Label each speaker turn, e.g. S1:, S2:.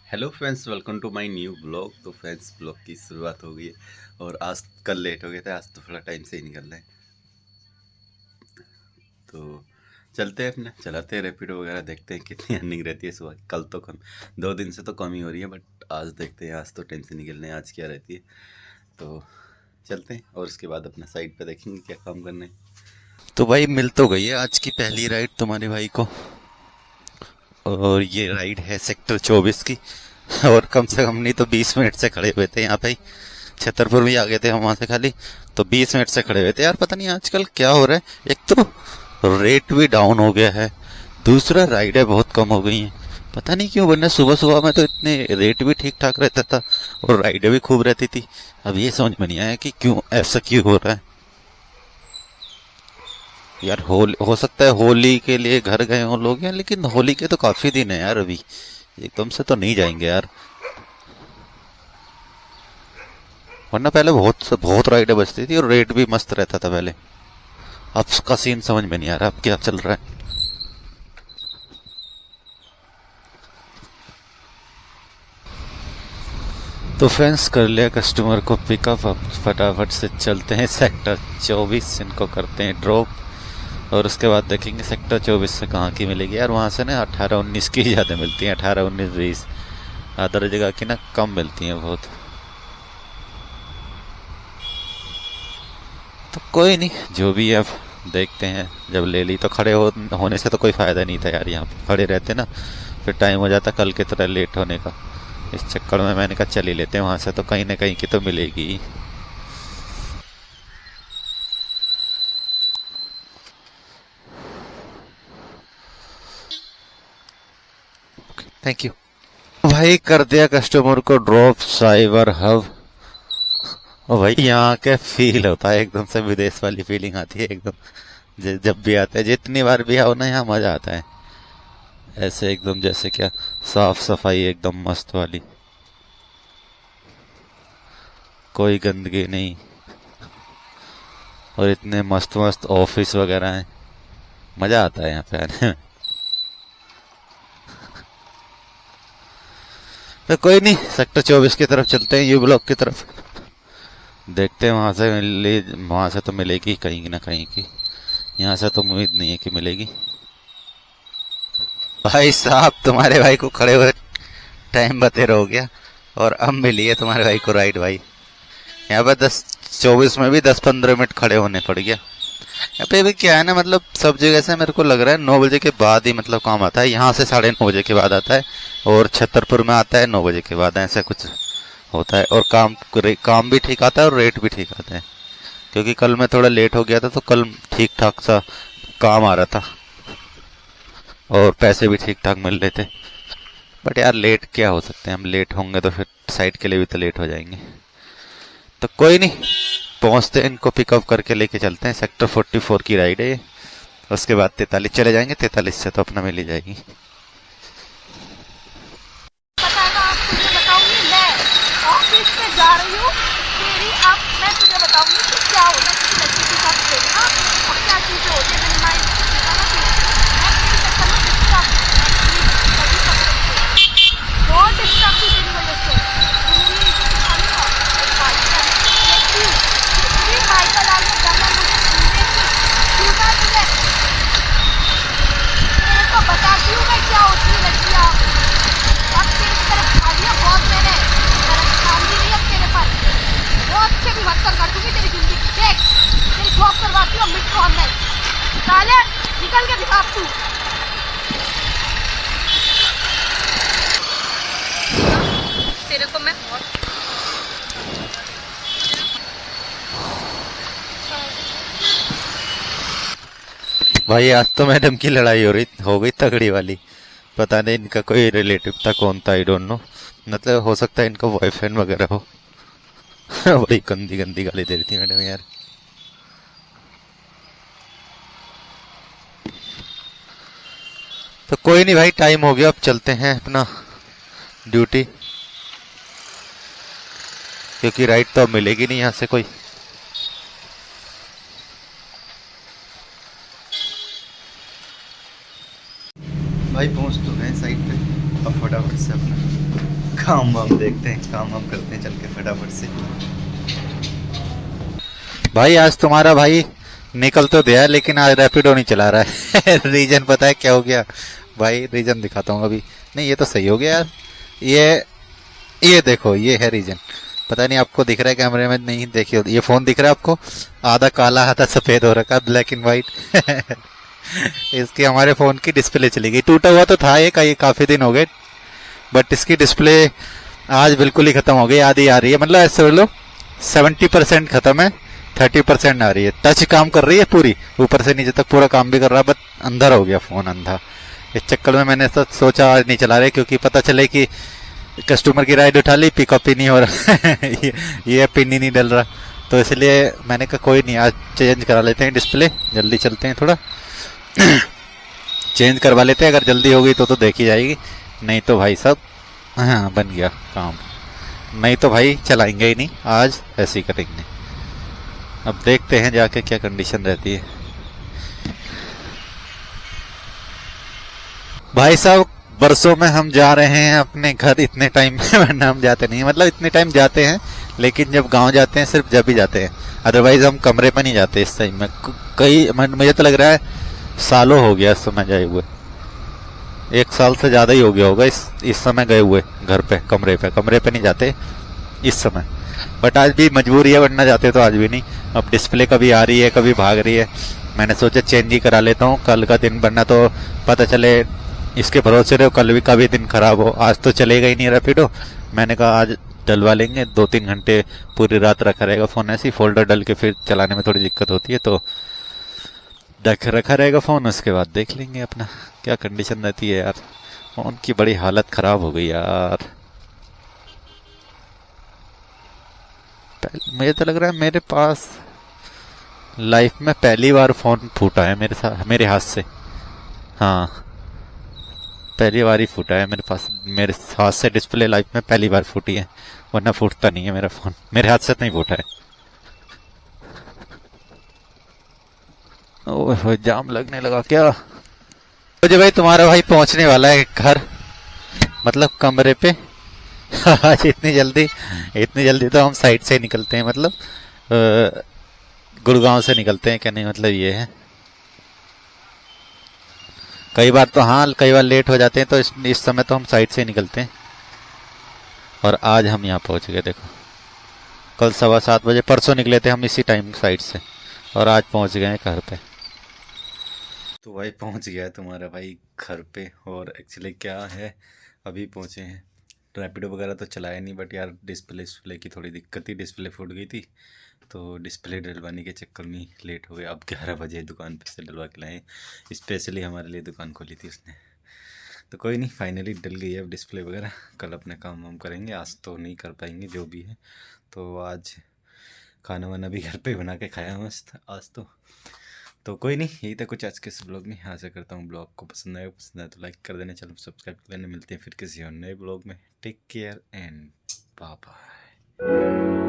S1: Hello friends, welcome to my new blog. तो friends, blog की शुरुआत हो गई है और आज कल लेट हो गए थे। आज तो थोड़ा टाइम से ही निकल रहे हैं, तो चलते हैं अपने चलाते हैं रैपिडो वगैरह, देखते हैं कितनी अर्निंग रहती है सुबह। कल तो कम, 2 दिन से तो कम ही हो रही है, बट आज देखते हैं। आज तो टाइम से निकलने हैं, आज क्या रहती है। तो चलते हैं और उसके बाद अपना साइड पे देखेंगे क्या काम करने हैं। तो भाई मिल तो गई है आज की पहली राइड तुम्हारे भाई को, और ये राइड है सेक्टर 24 की। और कम से कम नहीं तो 20 मिनट से खड़े हुए थे यहाँ पे ही। छतरपुर भी आ गए थे हम वहां से खाली, तो 20 मिनट से खड़े हुए थे यार। पता नहीं आजकल क्या हो रहा है, एक तो रेट भी डाउन हो गया है, दूसरा राइडें बहुत कम हो गई हैं। पता नहीं क्यों, वरना सुबह सुबह में तो इतने रेट भी ठीक ठाक रहता था और राइडें भी खूब रहती थी। अब ये समझ में नहीं आया कि क्यों ऐसा क्यों हो रहा है यार। हो सकता है होली के लिए घर गए हो लोग यार, लेकिन होली के तो काफी दिन है यार अभी, एकदम से तो नहीं जाएंगे यार। वरना पहले बहुत बहुत राइडें बजती थी और रेट भी मस्त रहता था पहले। अब का सीन समझ में नहीं आ रहा अब क्या चल रहा है। तो फ्रेंड्स, कर लिया कस्टमर को पिकअप। अब फटाफट से चलते हैं सेक्टर 24, इनको करते हैं ड्रॉप। और उसके बाद देखेंगे सेक्टर 24 से कहाँ की मिलेगी यार। वहाँ से ना 18-19 की ज़्यादा मिलती हैं, 18-19-20। अदर जगह की ना कम मिलती हैं बहुत। तो कोई नहीं, जो भी है अब देखते हैं। जब ले ली तो होने से तो कोई फ़ायदा नहीं था यार। यहाँ पे खड़े रहते ना फिर टाइम हो जाता कल की तरह लेट होने का। इस चक्कर में मैंने कहा चल ही लेते हैं, वहाँ से तो कहीं ना कहीं की तो मिलेगी। थैंक यू भाई। कर दिया कस्टमर को ड्रॉप साइबर हब। और भाई यहाँ के फील होता है एकदम से विदेश वाली फीलिंग आती है एकदम। जब भी आता है, जितनी बार भी आओ ना, यहाँ मजा आता है। ऐसे एकदम जैसे क्या, साफ सफाई एकदम मस्त वाली, कोई गंदगी नहीं, और इतने मस्त मस्त ऑफिस वगैरह हैं। मजा आता है यहाँ पे आने में। तो कोई नहीं, सेक्टर 24 की तरफ चलते हैं, यू ब्लॉक की तरफ। देखते हैं वहां से तो मिलेगी कहीं ना कहीं की। यहाँ से तो उम्मीद नहीं है कि मिलेगी। भाई साहब, तुम्हारे भाई को खड़े हुए टाइम बतेरा हो गया, और अब मिली है तुम्हारे भाई को राइड भाई। यहाँ पर 10-24 में भी 10-15 मिनट खड़े होने पड़ गया। यहाँ पे भी क्या है ना, मतलब सब जगह से मेरे को लग रहा है 9 बजे के बाद ही मतलब काम आता है। यहाँ से 9:30 बजे के बाद आता है, और छतरपुर में आता है 9 बजे के बाद, ऐसा कुछ होता है। और काम भी ठीक आता है और रेट भी ठीक आता है। क्योंकि कल मैं थोड़ा लेट हो गया था, तो कल ठीक ठाक सा काम आ रहा था और पैसे भी ठीक ठाक मिल रहे थे। बट यार लेट क्या हो सकते हैं, हम लेट होंगे तो फिर साइड के लिए भी तो लेट हो जाएंगे। तो कोई नहीं, पहुंचते हैं, इनको पिकअप करके लेके चलते हैं। सेक्टर 44 की राइड है ये। उसके बाद 43 चले जाएंगे, 43 से तो अपना मिल ही जाएगी।
S2: बताएगा, आप तुझे बताऊंगी मैं ऑफिस में जा रही हूँ तेरी। आप मैं तुझे बताऊंगी कि क्या होता है किसी लड़की के साथ खेलना और क्या चीजें होती है। मेरे माइंड को सिखाना चाहिए। मैं तेरे चक्कर में डिस्टर्ब बहुत डिस्टर्ब थी तेरी वजह से। तू मेरी इज्जत सिखानी ना भाई देखती हूँ कितनी माइकल आगे जाना मुझे सुनने की क्यों ना तुझे तेरे को बताती हूँ मैं क्या होती है लड़कियाँ। अब तेरी तरफ खा लिया बहुत मैंने, तरफ काम भी नहीं अब तेरे पास। बहुत अच्छे भी हद कर दूंगी तेरी जिंदगी देख। तेरी जॉब करवाती हूँ मिट्टू ऑनलाइन साले, निकल के दिखा तू। तेरे को मैं बहुत
S1: भाई आज तो मैडम की लड़ाई हो गई तगड़ी वाली। पता नहीं इनका कोई रिलेटिव था, कौन था, आई डोंट नो। मतलब हो सकता है इनका बॉयफ्रेंड वगैरह हो। बड़ी गंदी गंदी गाली दे रही थी मैडम यार। तो कोई नहीं भाई, टाइम हो गया, अब चलते हैं अपना ड्यूटी। क्योंकि राइड तो अब मिलेगी नहीं यहाँ से कोई। भाई पहुंच तो गए साइड पे, अब फटाफट से अपना काम वाम देखते हैं, काम वाम करते हैं चल के फटाफट से। भाई आज तुम्हारा भाई निकल तो दिया लेकिन आज रैपिडो नहीं चला रहा है। रीजन पता है क्या हो गया भाई? रीजन दिखाता हूँ अभी। नहीं ये तो सही हो गया यार। ये देखो ये है रीजन। पता नहीं आपको दिख रहा है कैमरे में? नहीं देखिए, ये फोन दिख रहा है आपको? आधा काला आधा सफेद हो रखा, ब्लैक एंड व्हाइट। इसकी हमारे फोन की डिस्प्ले चली गई। टूटा हुआ तो था ये काफी दिन हो गए, बट इसकी डिस्प्ले आज बिल्कुल ही खत्म हो गई। आधी आ रही है, मतलब ऐसे लो 70% खत्म है, 30% आ रही है। टच काम कर रही है पूरी, ऊपर से नीचे तक पूरा काम भी कर रहा है, बट अंदर हो गया फोन, अंधा। इस चक्कर में मैंने सोचा आज नहीं चला रहे, क्योंकि पता चले कि कस्टमर की राइड उठा ली, पिकअप ही नहीं हो रहा। ये पिन ही नहीं डल रहा, तो इसलिए मैंने कहा कोई नहीं, आज चेंज करा लेते हैं डिस्प्ले, जल्दी चलते हैं थोड़ा। चेंज करवा लेते हैं, अगर जल्दी होगी तो देखी जाएगी, नहीं तो भाई साहब हाँ बन गया काम, नहीं तो भाई चलाएंगे ही नहीं, आज ऐसे ही करेंगे। अब देखते हैं जाके क्या कंडीशन रहती है। भाई साहब बरसों में हम जा रहे हैं अपने घर इतने टाइम में, वरना हम जाते नहीं, मतलब इतने टाइम जाते हैं लेकिन जब गांव जाते हैं सिर्फ जब ही जाते हैं, अदरवाइज हम कमरे पर नहीं जाते इस टाइम में। कई मुझे तो लग रहा है सालों हो गया इस समय गए हुए, 1 साल से ज्यादा ही हो गया होगा इस समय गए हुए घर पे, कमरे पे नहीं जाते इस समय। बट आज भी मजबूरी है, वरना जाते तो आज भी नहीं। अब डिस्प्ले कभी आ रही है कभी भाग रही है, मैंने सोचा चेंज ही करा लेता हूँ कल का दिन, वरना तो पता चले इसके भरोसे रहो कल भी का भी दिन खराब हो। आज तो चलेगा ही नहीं रैपिडो, मैंने कहा आज डलवा लेंगे, 2-3 घंटे पूरी रात रखा रहेगा फोन ऐसे ही, फोल्डर डल के फिर चलाने में थोड़ी दिक्कत होती है, तो रखा रहेगा फोन, उसके बाद देख लेंगे अपना क्या कंडीशन रहती है। यार फोन की बड़ी हालत खराब हो गई यार। मुझे तो लग रहा है मेरे पास लाइफ में पहली बार फोन फूटा है मेरे हाथ से। हाँ पहली बार ही फूटा है मेरे पास, मेरे हाथ से डिस्प्ले लाइफ में पहली बार फूटी है, वरना फूटता नहीं है मेरा फोन, मेरे हाथ से नहीं फूटा है। ओह जाम लगने लगा क्या? मुझे भाई तुम्हारा भाई पहुंचने वाला है घर, मतलब कमरे पे। आज इतनी जल्दी तो हम साइड से निकलते हैं, मतलब गुड़गांव से निकलते हैं, क्या नहीं मतलब ये है। कई बार तो हाँ, कई बार लेट हो जाते हैं, तो इस समय तो हम साइड से निकलते हैं। और आज हम यहाँ पहुंच गए देखो, कल 7:15 बजे परसों निकले थे हम इसी टाइम साइड से, और आज पहुंच गए हैं घर पे। तो भाई पहुंच गया है तुम्हारा भाई घर पे, और एक्चुअली क्या है अभी पहुंचे हैं। रैपिडो वगैरह तो चलाया नहीं, बट यार डिस्प्ले की थोड़ी दिक्कत थी, डिस्प्ले फूट गई थी, तो डिस्प्ले डलवाने के चक्कर में लेट हो गया। अब 11 बजे दुकान पे से डलवा के लाए, स्पेशली हमारे लिए दुकान खोली थी उसने। तो कोई नहीं, फाइनली डल गई है अब डिस्प्ले वगैरह। कल अपना काम वाम करेंगे, आज तो नहीं कर पाएंगे जो भी है। तो आज खाना वाना भी घर पे बना के खाया मस्त आज तो कोई नहीं, यही था कुछ आज के इस ब्लॉग में। आशा करता हूँ ब्लॉग को पसंद आए तो लाइक कर देना, चैनल सब्सक्राइब कर लेना। मिलते हैं फिर किसी और नए ब्लॉग में। Take care and bye bye.